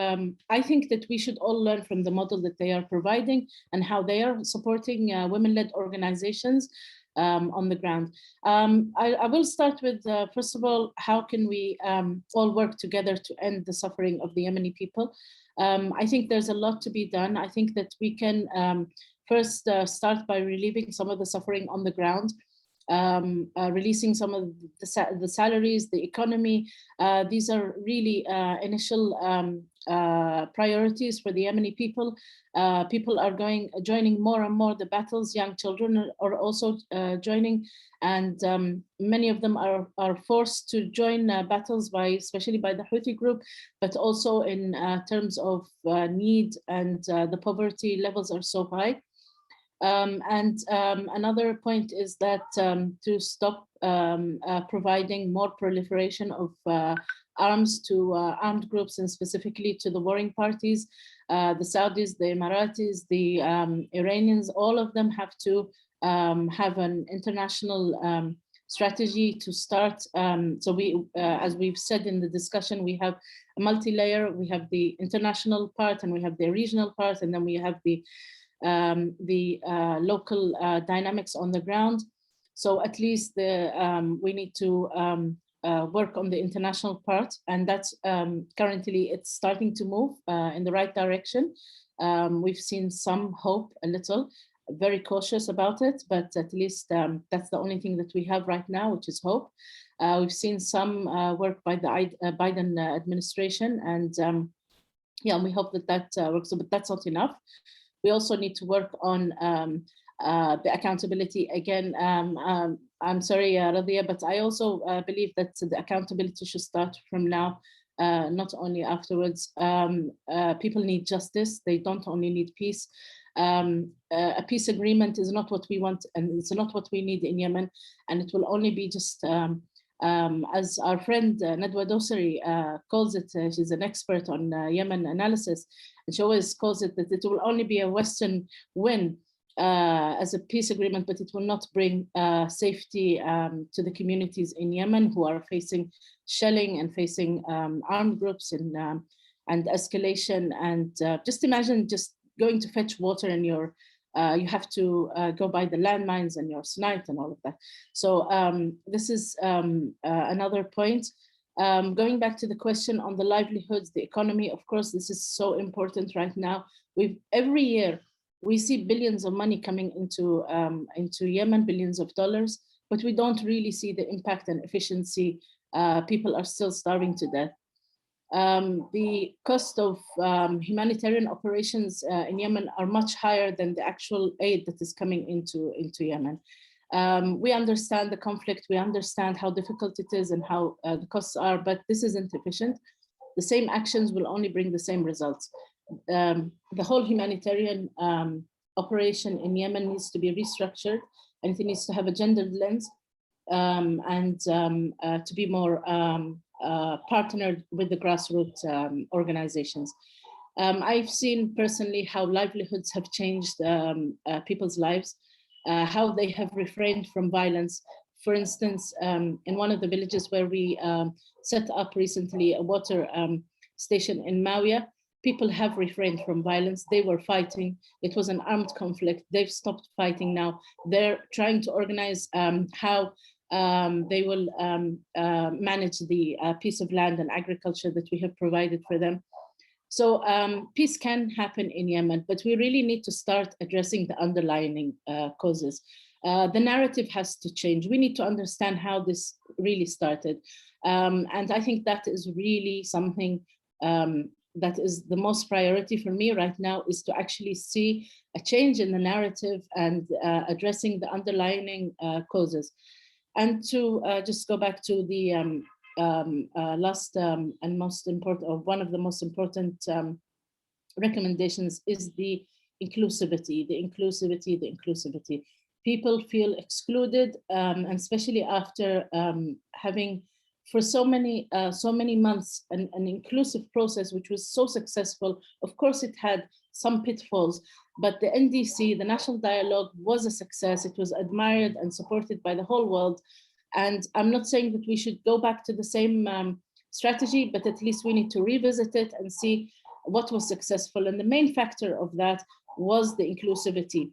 I think that we should all learn from the model that they are providing and how they are supporting women-led organizations on the ground. I will start with, first of all, how can we all work together to end the suffering of the Yemeni people? I think there's a lot to be done. I think that we can first start by relieving some of the suffering on the ground, releasing some of the salaries, the economy. These are really initial priorities for the Yemeni people. People are joining more and more the battles. Young children are also joining, and many of them are forced to join battles especially by the Houthi group, but also in terms of need, and the poverty levels are so high. Another point is that to stop providing more proliferation of arms to armed groups, and specifically to the warring parties, the Saudis, the Emiratis, the Iranians, all of them have to have an international strategy to start. So we, as we've said in the discussion, we have a multi-layer. We have the international part, and we have the regional part, and then we have the local dynamics on the ground. So at least we need to work on the international part, and that's currently it's starting to move in the right direction. We've seen some hope, a little, very cautious about it, but at least that's the only thing that we have right now, which is hope. We've seen some work by the Biden administration, and yeah, we hope that works, but that's not enough. We also need to work on the accountability. Again, I'm sorry, Radhya, but I also believe that the accountability should start from now, not only afterwards. People need justice. They don't only need peace. A peace agreement is not what we want, and it's not what we need in Yemen. And it will only be just, as our friend Nadwa Dosari calls it, she's an expert on Yemen analysis, and she always calls it that it will only be a Western win as a peace agreement, but it will not bring safety to the communities in Yemen who are facing shelling and facing armed groups and escalation. And just imagine just going to fetch water and you have to go by the landmines and your snipe and all of that. So this is another point. Going back to the question on the livelihoods, the economy, of course, this is so important right now. Every year, we see billions of money coming into Yemen, billions of dollars, but we don't really see the impact and efficiency. People are still starving to death. The cost of humanitarian operations in Yemen are much higher than the actual aid that is coming into Yemen. We understand the conflict, we understand how difficult it is and how the costs are, but this isn't efficient. The same actions will only bring the same results. The whole humanitarian operation in Yemen needs to be restructured, and it needs to have a gendered lens and to be more partnered with the grassroots organizations. I've seen personally how livelihoods have changed people's lives, how they have refrained from violence. For instance, in one of the villages where we set up recently a water station in Mawia, people have refrained from violence. They were fighting. It was an armed conflict. They've stopped fighting now. They're trying to organize how They will manage the piece of land and agriculture that we have provided for them. So peace can happen in Yemen, but we really need to start addressing the underlying causes. The narrative has to change. We need to understand how this really started. And I think that is really something that is the most priority for me right now, is to actually see a change in the narrative and addressing the underlying causes. And to just go back to the last and most important, or one of the most important recommendations, is the inclusivity, the inclusivity. People feel excluded, and especially after having for so many months an inclusive process which was so successful. Of course, it had some pitfalls, but the NDC, the National Dialogue, was a success. It was admired and supported by the whole world. And I'm not saying that we should go back to the same strategy, but at least we need to revisit it and see what was successful. And the main factor of that was the inclusivity.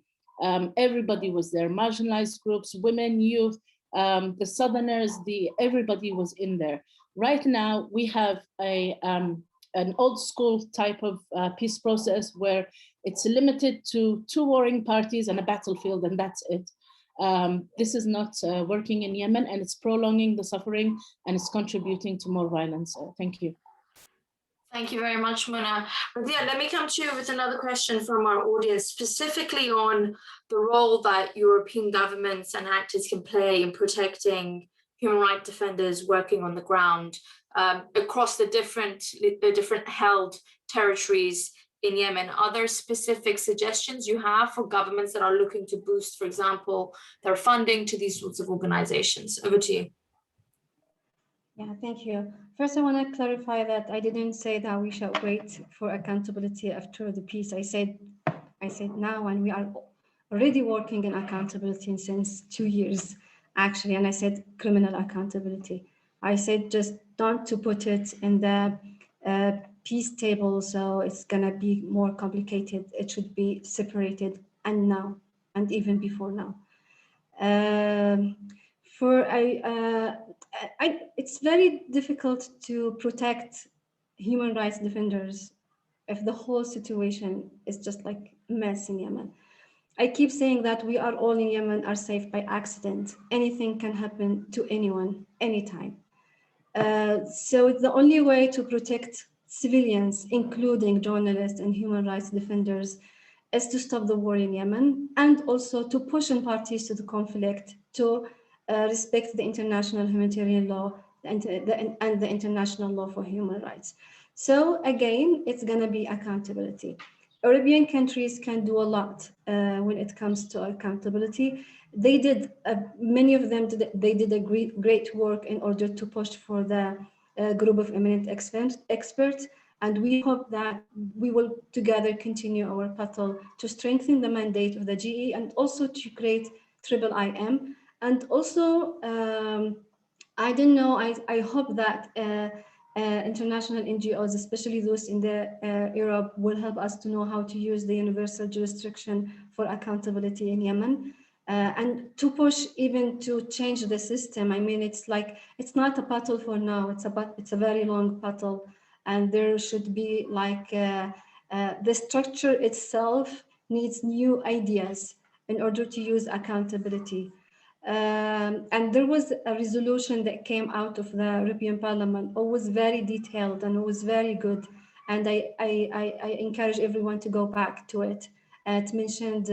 Everybody was there, marginalized groups, women, youth, the Southerners, everybody was in there. Right now, we have an old school type of peace process where it's limited to 2 warring parties and a battlefield, and that's it. This is not working in Yemen, and it's prolonging the suffering, and it's contributing to more violence. Thank you. Thank you very much, Muna. Radhya, let me come to you with another question from our audience, specifically on the role that European governments and actors can play in protecting human rights defenders working on the ground across the different held territories in Yemen. Are there specific suggestions you have for governments that are looking to boost, for example, their funding to these sorts of organizations? Over to you. Yeah, thank you. First, I want to clarify that I didn't say that we shall wait for accountability after the peace. I said now, and we are already working in accountability since 2 years, actually. And I said criminal accountability. I said just don't to put it in the peace table, so it's gonna be more complicated. It should be separated, and now, and even before now. It's very difficult to protect human rights defenders if the whole situation is just like a mess in Yemen. I keep saying that we are all in Yemen are safe by accident. Anything can happen to anyone, anytime. So the only way to protect civilians, including journalists and human rights defenders, is to stop the war in Yemen, and also to push in parties to the conflict to respect the international humanitarian law and the international law for human rights. So again, it's going to be accountability. European countries can do a lot when it comes to accountability. They did, many of them, they did a great work in order to push for the group of eminent experts. And we hope that we will together continue our battle to strengthen the mandate of the GE and also to create IIIM. And also, I don't know, I hope that international NGOs, especially those in Europe, will help us to know how to use the universal jurisdiction for accountability in Yemen. And to push even to change the system. I mean, it's not a battle for now, it's a very long battle. And there should be like, the structure itself needs new ideas in order to use accountability. And there was a resolution that came out of the European Parliament. It was very detailed and it was very good. And I encourage everyone to go back to it. It mentioned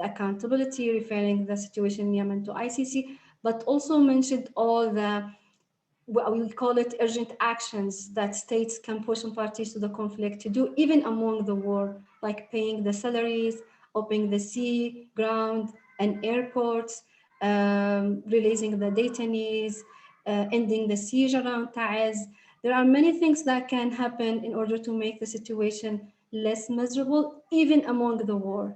accountability, referring the situation in Yemen to ICC, but also mentioned all the, what we call it, urgent actions that states can push on parties to the conflict to do, even among the war, like paying the salaries, opening the sea, ground, and airports, releasing the detainees, ending the siege around Taiz. There are many things that can happen in order to make the situation less miserable, even among the war.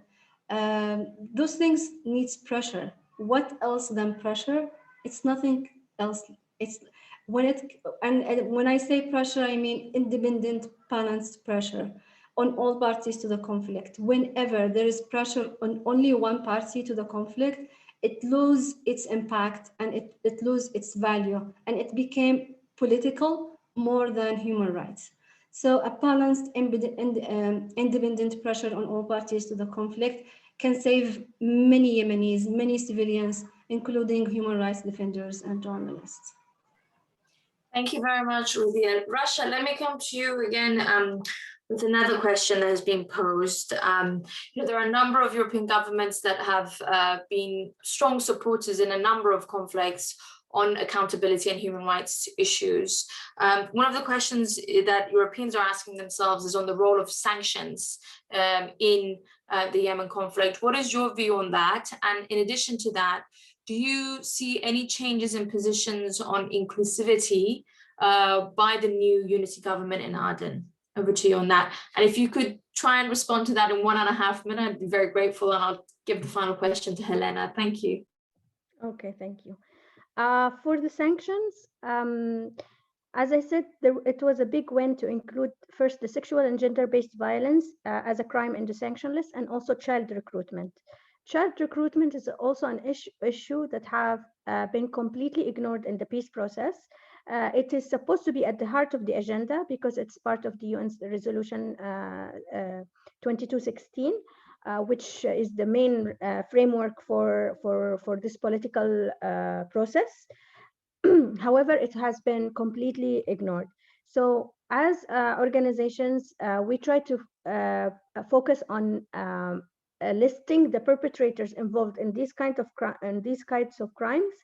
Those things needs pressure. What else than pressure? It's nothing else. It's when I say pressure, I mean independent, balanced pressure on all parties to the conflict. Whenever there is pressure on only one party to the conflict, it lose its impact and it lose its value, and it became political more than human rights. So a balanced, independent pressure on all parties to the conflict can save many Yemenis, many civilians, including human rights defenders and journalists. Thank you very much, Radhya. Radhya, let me come to you again with another question that has been posed. There are a number of European governments that have been strong supporters in a number of conflicts on accountability and human rights issues. One of the questions that Europeans are asking themselves is on the role of sanctions in the Yemen conflict. What is your view on that? And in addition to that, do you see any changes in positions on inclusivity by the new unity government in Aden? Over to you on that. And if you could try and respond to that in 1.5 minutes, I'd be very grateful, and I'll give the final question to Helena. Thank you. Okay, thank you. For the sanctions, as I said, it was a big win to include first the sexual and gender-based violence as a crime in the sanction list, and also child recruitment. Child recruitment is also an issue that have been completely ignored in the peace process. It is supposed to be at the heart of the agenda because it's part of the UN's resolution 2216, which is the main framework for this political process. However, it has been completely ignored. So as organizations, we try to focus on listing the perpetrators involved in these kinds of crimes,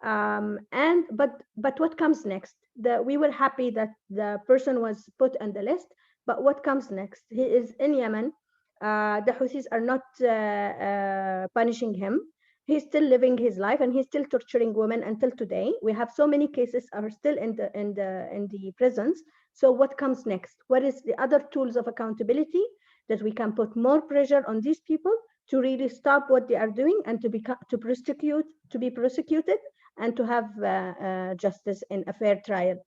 but what comes next? We were happy that the person was put on the list, but what comes next? He is in Yemen. The Houthis are not punishing him. He's still living his life, and he's still torturing women until today. We have so many cases are still in the prisons. So what comes next? What is the other tools of accountability that we can put more pressure on these people to really stop what they are doing and to be prosecuted and to have justice in a fair trial?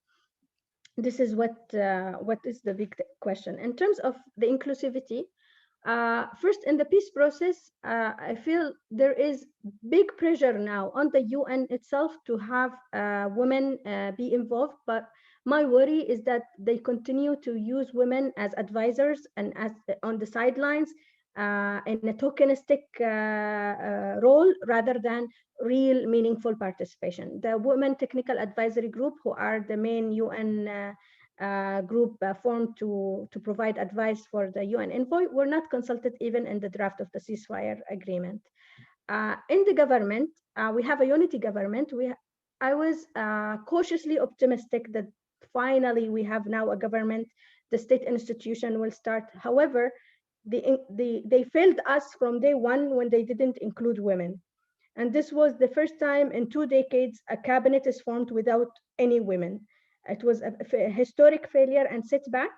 This is what is the big question. In terms of the inclusivity, first, in the peace process, I feel there is big pressure now on the UN itself to have women be involved, but my worry is that they continue to use women as advisors and as on the sidelines in a tokenistic role rather than real meaningful participation. The Women Technical Advisory Group, who are the main UN group formed to provide advice for the UN envoy, were not consulted even in the draft of the ceasefire agreement. In the government, we have a unity government. I was cautiously optimistic that finally we have now a government, the state institution will start. However, they failed us from day one when they didn't include women. And this was the first time in 2 decades a cabinet is formed without any women. It was a historic failure and setback.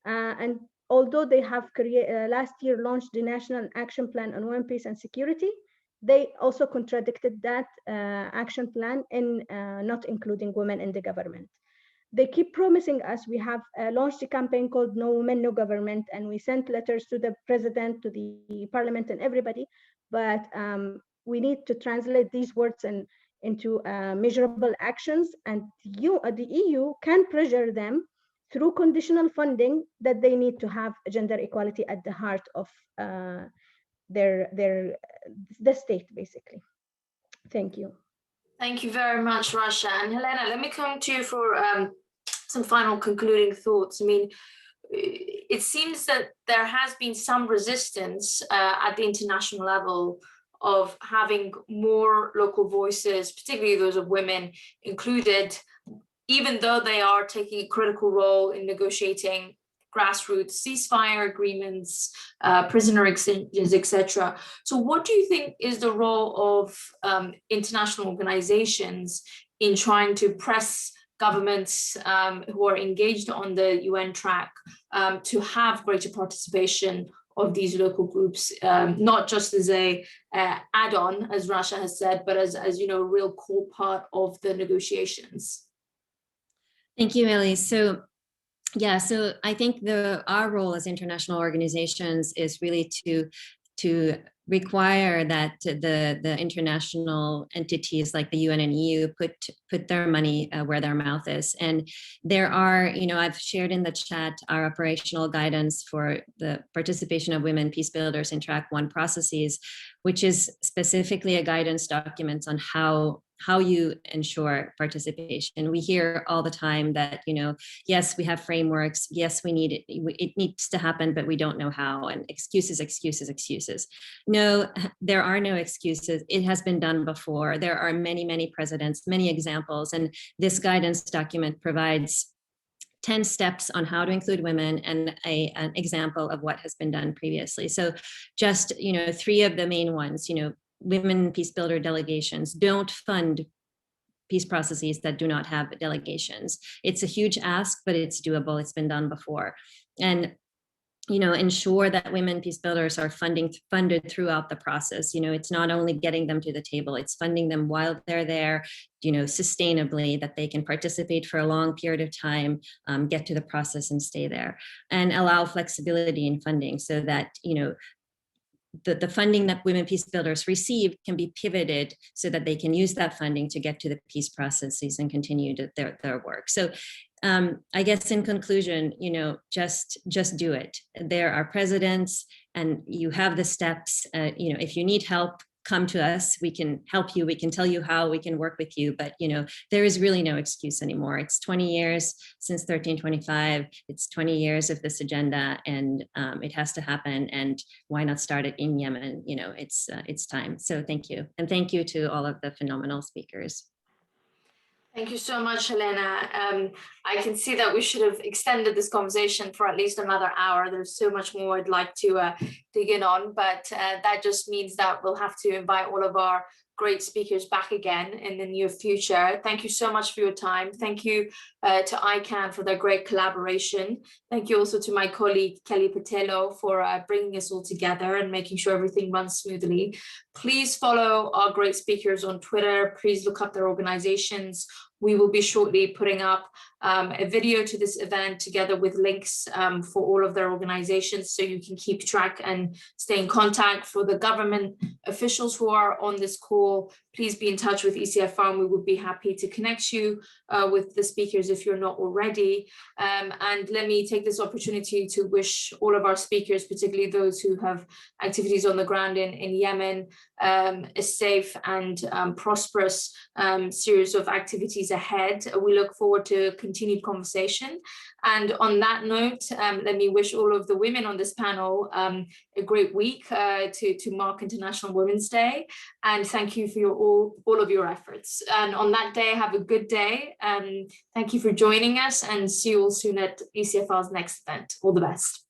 And although they have last year launched the National Action Plan on Women, Peace and Security, they also contradicted that action plan in not including women in the government. They keep promising us. We have launched a campaign called No Women, No Government, and we sent letters to the president, to the parliament, and everybody. But we need to translate these words into measurable actions, and the EU can pressure them through conditional funding that they need to have gender equality at the heart of the state, basically. Thank you. Thank you very much, Radhya. And Helena, let me come to you for some final concluding thoughts. I mean, it seems that there has been some resistance at the international level of having more local voices, particularly those of women, included, even though they are taking a critical role in negotiating grassroots ceasefire agreements, prisoner exchanges, etc. So what do you think is the role of international organizations in trying to press governments who are engaged on the UN track to have greater participation of these local groups, not just as a add-on, as Radhya has said, but as a real core part of the negotiations? Thank you, Ellie. So I think our role as international organizations is really to require that the international entities like the UN and EU put their money where their mouth is. And there are, I've shared in the chat our operational guidance for the participation of women peace builders in track 1 processes, which is specifically a guidance document on how you ensure participation. We hear all the time that, yes, we have frameworks. Yes, we need it. It needs to happen, but we don't know how. And excuses, excuses, excuses. No, there are no excuses. It has been done before. There are many, many precedents, many examples. And this guidance document provides 10 steps on how to include women and an example of what has been done previously. So just, 3 of the main ones, women peace builder delegations don't fund peace processes that do not have delegations. It's a huge ask, but it's doable. It's been done before. And ensure that women peace builders are funded throughout the process. It's not only getting them to the table, it's funding them while they're there, sustainably, that they can participate for a long period of time, get to the process and stay there, and allow flexibility in funding so that, the funding that women peace builders receive can be pivoted so that they can use that funding to get to the peace processes and continue their work. So I guess in conclusion, just do it. There are precedents and you have the steps. If you need help, come to us. We can help you. We can tell you how. We can work with you. But there is really no excuse anymore. It's 20 years since 1325. It's 20 years of this agenda, and it has to happen. And why not start it in Yemen? It's time. So thank you, and thank you to all of the phenomenal speakers. Thank you so much, Helena. I can see that we should have extended this conversation for at least another hour. There's so much more I'd like to dig in on, but that just means that we'll have to invite all of our great speakers back again in the near future. Thank you so much for your time. Thank you to ICANN for their great collaboration. Thank you also to my colleague, Kelly Patello, for bringing us all together and making sure everything runs smoothly. Please follow our great speakers on Twitter. Please look up their organizations. We will be shortly putting up a video to this event together with links for all of their organizations, so you can keep track and stay in contact. For the government officials who are on this call, please be in touch with ECFR, and we would be happy to connect you with the speakers if you're not already. And let me take this opportunity to wish all of our speakers, particularly those who have activities on the ground in Yemen, a safe and prosperous series of activities ahead. We look forward to continued conversation. And on that note, let me wish all of the women on this panel a great week to mark International Women's Day. And thank you for all of your efforts. And on that day, have a good day. Thank you for joining us, and see you all soon at ECFR's next event. All the best.